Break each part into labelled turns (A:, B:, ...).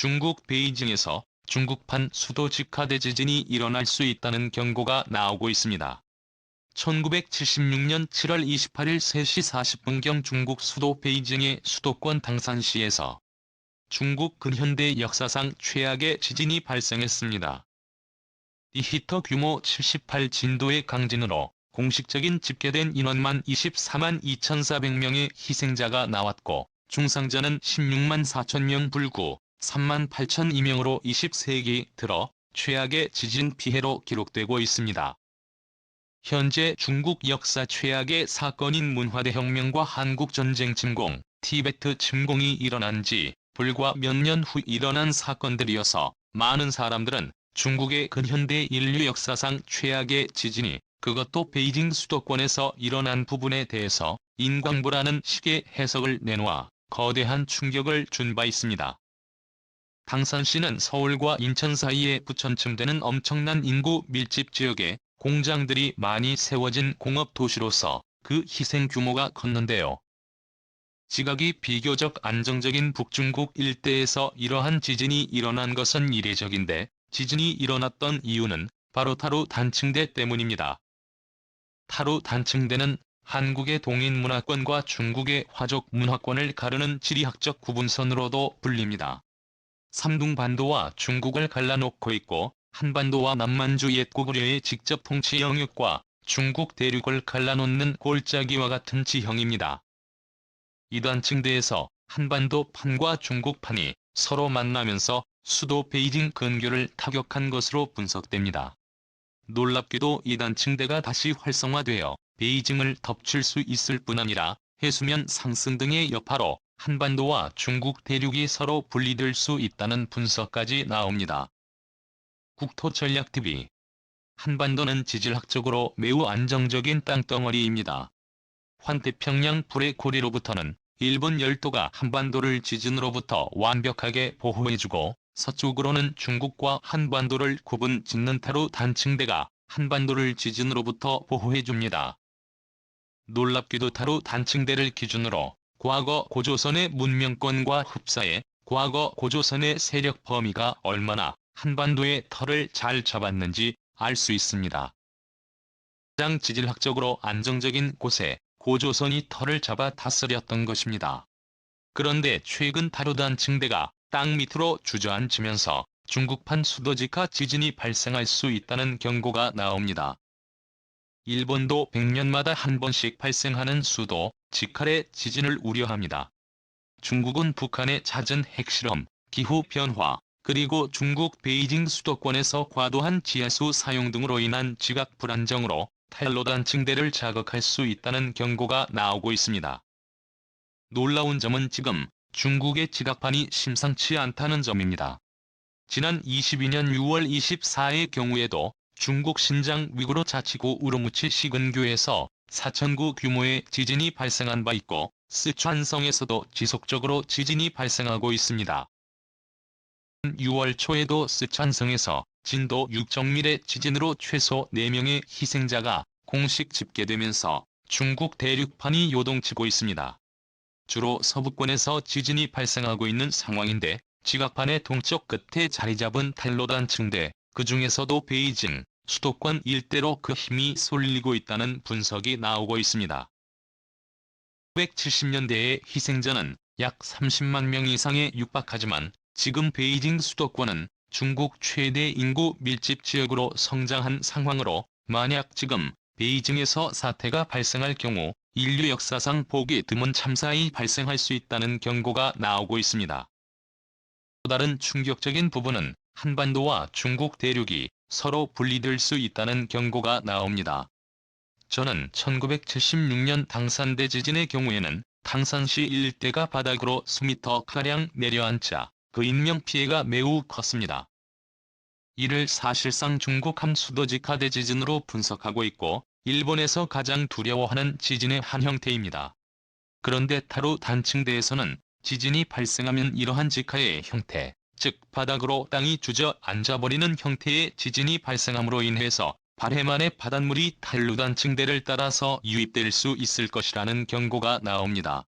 A: 중국 베이징에서 중국판 수도 직하대 지진이 일어날 수 있다는 경고가 나오고 있습니다. 1976년 7월 28일 3시 40분경 중국 수도 베이징의 수도권 당산시에서 중국 근현대 역사상 최악의 지진이 발생했습니다. 리히터 규모 78 진도의 강진으로 공식적인 집계된 인원만 24만 2,400명의 희생자가 나왔고 중상자는 16만 4천 명 불구 3만 8천 2명으로 20세기 들어 최악의 지진 피해로 기록되고 있습니다. 현재 중국 역사 최악의 사건인 문화대혁명과 한국전쟁 침공, 티베트 침공이 일어난 지 불과 몇 년 후 일어난 사건들이어서 많은 사람들은 중국의 근현대 인류 역사상 최악의 지진이 그것도 베이징 수도권에서 일어난 부분에 대해서 인광부라는 식의 해석을 내놓아 거대한 충격을 준 바 있습니다. 당산시는 서울과 인천 사이에 부천쯤 되는 엄청난 인구 밀집 지역에 공장들이 많이 세워진 공업 도시로서 그 희생 규모가 컸는데요. 지각이 비교적 안정적인 북중국 일대에서 이러한 지진이 일어난 것은 이례적인데 지진이 일어났던 이유는 바로 타루 단층대 때문입니다. 타루 단층대는 한국의 동인문화권과 중국의 화족 문화권을 가르는 지리학적 구분선으로도 불립니다. 삼둥반도와 중국을 갈라놓고 있고 한반도와 남만주 옛고구려의 직접 통치 영역과 중국 대륙을 갈라놓는 골짜기와 같은 지형입니다. 이 단층대에서 한반도판과 중국판이 서로 만나면서 수도 베이징 근교를 타격한 것으로 분석됩니다. 놀랍게도 이 단층대가 다시 활성화되어 베이징을 덮칠 수 있을 뿐 아니라 해수면 상승 등의 여파로 한반도와 중국 대륙이 서로 분리될 수 있다는 분석까지 나옵니다. 국토전략TV 한반도는 지질학적으로 매우 안정적인 땅덩어리입니다. 환태평양 불의 고리로부터는 일본 열도가 한반도를 지진으로부터 완벽하게 보호해주고 서쪽으로는 중국과 한반도를 구분 짓는 타루 단층대가 한반도를 지진으로부터 보호해줍니다. 놀랍게도 타루 단층대를 기준으로 과거 고조선의 문명권과 흡사해 과거 고조선의 세력 범위가 얼마나 한반도의 털을 잘 잡았는지 알 수 있습니다. 가장 지질학적으로 안정적인 곳에 고조선이 털을 잡아 다스렸던 것입니다. 그런데 최근 타루 단층대가 땅 밑으로 주저앉으면서 중국판 수도직하 지진이 발생할 수 있다는 경고가 나옵니다. 일본도 100년마다 한 번씩 발생하는 수도 직하의 지진을 우려합니다. 중국은 북한의 잦은 핵실험, 기후변화, 그리고 중국 베이징 수도권에서 과도한 지하수 사용 등으로 인한 지각 불안정으로 타루 단층대를 자극할 수 있다는 경고가 나오고 있습니다. 놀라운 점은 지금 중국의 지각판이 심상치 않다는 점입니다. 지난 22년 6월 24일 경우에도 중국 신장 위구르 자치구 우르무치 근교에서 4.9 규모의 지진이 발생한 바 있고 쓰촨성에서도 지속적으로 지진이 발생하고 있습니다. 6월 초에도 쓰촨성에서 진도 6.1의 지진으로 최소 4명의 희생자가 공식 집계되면서 중국 대륙판이 요동치고 있습니다. 주로 서부권에서 지진이 발생하고 있는 상황인데 지각판의 동쪽 끝에 자리 잡은 타루 단층대, 그 중에서도 베이징, 수도권 일대로 그 힘이 쏠리고 있다는 분석이 나오고 있습니다. 1970년대의 희생자는 약 30만 명 이상에 육박하지만 지금 베이징 수도권은 중국 최대 인구 밀집 지역으로 성장한 상황으로 만약 지금 베이징에서 사태가 발생할 경우 인류 역사상 보기 드문 참사이 발생할 수 있다는 경고가 나오고 있습니다. 또 다른 충격적인 부분은 한반도와 중국 대륙이 서로 분리될 수 있다는 경고가 나옵니다. 저는 1976년 당산대 지진의 경우에는 당산시 일대가 바닥으로 수미터가량 내려앉자 그 인명피해가 매우 컸습니다. 이를 사실상 중국함 수도직하대 지진으로 분석하고 있고 일본에서 가장 두려워하는 지진의 한 형태입니다. 그런데 타루 단층대에서는 지진이 발생하면 이러한 직하의 형태, 즉 바닥으로 땅이 주저앉아버리는 형태의 지진이 발생함으로 인해서 발해만의 바닷물이 타루 단층대를 따라서 유입될 수 있을 것이라는 경고가 나옵니다.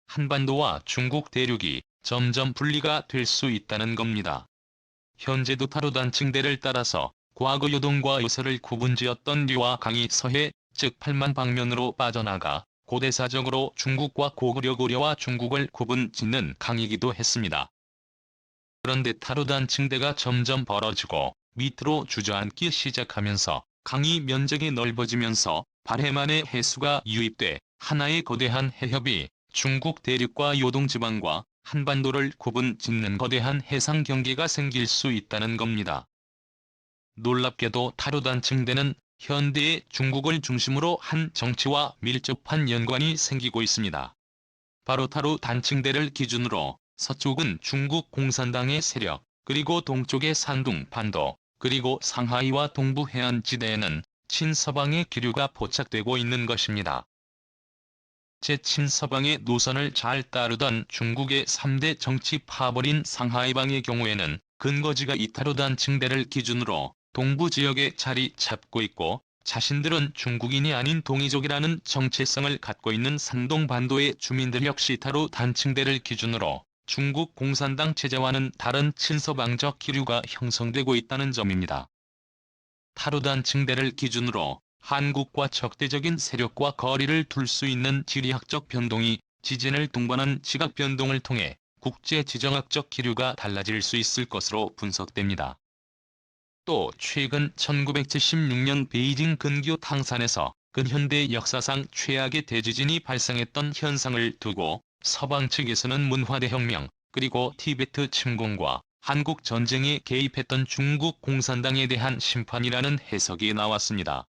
A: 한반도와 중국 대륙이 점점 분리가 될 수 있다는 겁니다. 현재도 타로단층대를 따라서 과거 요동과 요새를 구분지었던 류와 강이 서해, 즉 팔만 방면으로 빠져나가 고대사적으로 중국과 고구려 고려와 중국을 구분짓는 강이기도 했습니다. 그런데 타로단층대가 점점 벌어지고 밑으로 주저앉기 시작하면서 강이 면적이 넓어지면서 발해만의 해수가 유입돼 하나의 거대한 해협이 중국 대륙과 요동지방과 한반도를 구분짓는 거대한 해상 경계가 생길 수 있다는 겁니다. 놀랍게도 타로단층대는 현대의 중국을 중심으로 한 정치와 밀접한 연관이 생기고 있습니다. 바로 타로단층대를 기준으로 서쪽은 중국 공산당의 세력, 그리고 동쪽의 산둥 반도, 그리고 상하이와 동부 해안지대에는 친서방의 기류가 포착되고 있는 것입니다. 친서방의 노선을 잘 따르던 중국의 3대 정치 파벌인 상하이방의 경우에는 근거지가 이 타로단층대를 기준으로 동부 지역에 자리 잡고 있고, 자신들은 중국인이 아닌 동이족이라는 정체성을 갖고 있는 산동 반도의 주민들 역시 타로단층대를 기준으로 중국 공산당 체제와는 다른 친서방적 기류가 형성되고 있다는 점입니다. 타로단층대를 기준으로 한국과 적대적인 세력과 거리를 둘 수 있는 지리학적 변동이 지진을 동반한 지각 변동을 통해 국제 지정학적 기류가 달라질 수 있을 것으로 분석됩니다. 또 최근 1976년 베이징 근교 탕산에서 근현대 역사상 최악의 대지진이 발생했던 현상을 두고 서방 측에서는 문화대혁명, 그리고 티베트 침공과 한국 전쟁에 개입했던 중국 공산당에 대한 심판이라는 해석이 나왔습니다.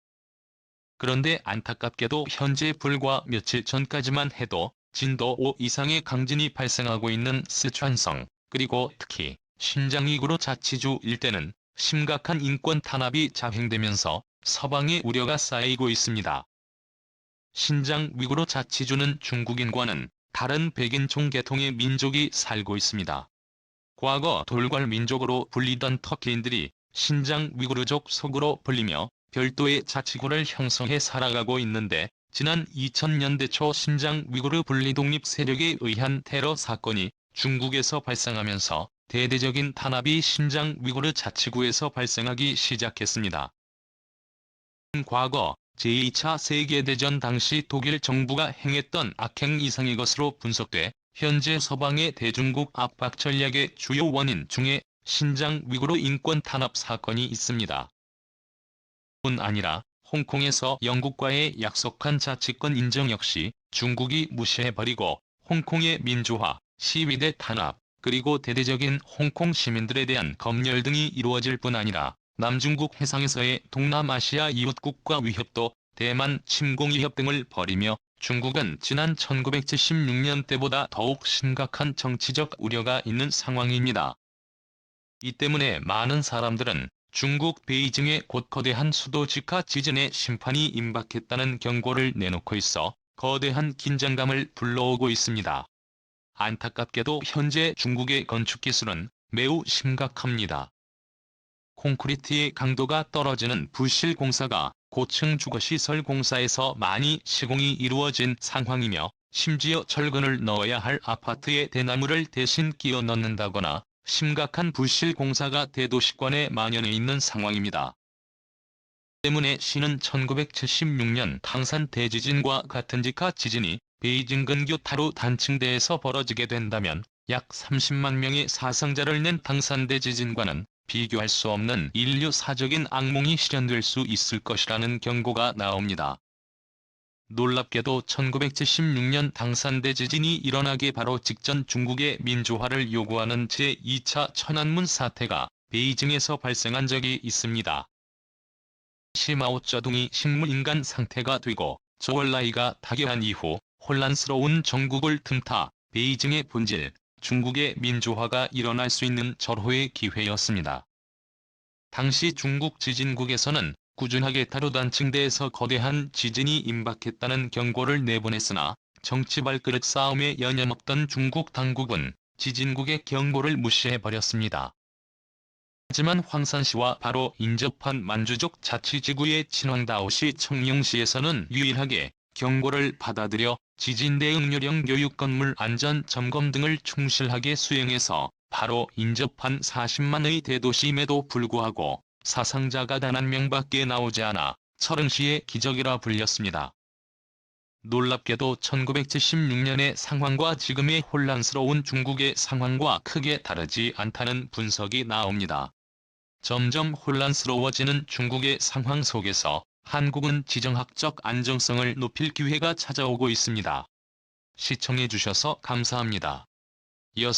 A: 그런데 안타깝게도 현재 불과 며칠 전까지만 해도 진도 5 이상의 강진이 발생하고 있는 스촨성, 그리고 특히 신장 위구르 자치주 일대는 심각한 인권 탄압이 자행되면서 서방의 우려가 쌓이고 있습니다. 신장 위구르 자치주는 중국인과는 다른 백인종 계통의 민족이 살고 있습니다. 과거 돌궐 민족으로 불리던 터키인들이 신장 위구르족 속으로 불리며 별도의 자치구를 형성해 살아가고 있는데, 지난 2000년대 초 신장 위구르 분리독립 세력에 의한 테러 사건이 중국에서 발생하면서 대대적인 탄압이 신장 위구르 자치구에서 발생하기 시작했습니다. 과거 제2차 세계대전 당시 독일 정부가 행했던 악행 이상의 것으로 분석돼 현재 서방의 대중국 압박 전략의 주요 원인 중에 신장 위구르 인권 탄압 사건이 있습니다. 뿐 아니라 홍콩에서 영국과의 약속한 자치권 인정 역시 중국이 무시해버리고 홍콩의 민주화, 시위대 탄압, 그리고 대대적인 홍콩 시민들에 대한 검열 등이 이루어질 뿐 아니라 남중국 해상에서의 동남아시아 이웃국가 위협도 대만 침공 위협 등을 벌이며 중국은 지난 1976년 때보다 더욱 심각한 정치적 우려가 있는 상황입니다. 이 때문에 많은 사람들은 중국 베이징에 곧 거대한 수도 직하 지진의 심판이 임박했다는 경고를 내놓고 있어 거대한 긴장감을 불러오고 있습니다. 안타깝게도 현재 중국의 건축기술은 매우 심각합니다. 콘크리트의 강도가 떨어지는 부실 공사가 고층 주거시설 공사에서 많이 시공이 이루어진 상황이며, 심지어 철근을 넣어야 할 아파트에 대나무를 대신 끼워 넣는다거나 심각한 부실 공사가 대도시권에 만연해 있는 상황입니다. 때문에 시는 1976년 탕산 대지진과 같은 직하 지진이 베이징 근교 타로단층대에서 벌어지게 된다면 약 30만 명의 사상자를 낸 탕산 대지진과는 비교할 수 없는 인류사적인 악몽이 실현될 수 있을 것이라는 경고가 나옵니다. 놀랍게도 1976년 탕산 대지진이 일어나기 바로 직전 중국의 민주화를 요구하는 제2차 천안문 사태가 베이징에서 발생한 적이 있습니다. 시마오쩌둥이 식물인간 상태가 되고 조얼라이가 타계한 이후 혼란스러운 정국을 틈타 베이징의 본질, 중국의 민주화가 일어날 수 있는 절호의 기회였습니다. 당시 중국 지진국에서는 꾸준하게 타로단층대에서 거대한 지진이 임박했다는 경고를 내보냈으나 정치 발그릇 싸움에 여념없던 중국 당국은 지진국의 경고를 무시해버렸습니다. 하지만 황산시와 바로 인접한 만주족 자치지구의 친황다오시 청룡시에서는 유일하게 경고를 받아들여 지진 대응 요령 교육 건물 안전 점검 등을 충실하게 수행해서 바로 인접한 40만의 대도시임에도 불구하고 사상자가 단 한 명밖에 나오지 않아 철흥시의 기적이라 불렸습니다. 놀랍게도 1976년의 상황과 지금의 혼란스러운 중국의 상황과 크게 다르지 않다는 분석이 나옵니다. 점점 혼란스러워지는 중국의 상황 속에서 한국은 지정학적 안정성을 높일 기회가 찾아오고 있습니다. 시청해주셔서 감사합니다. 6.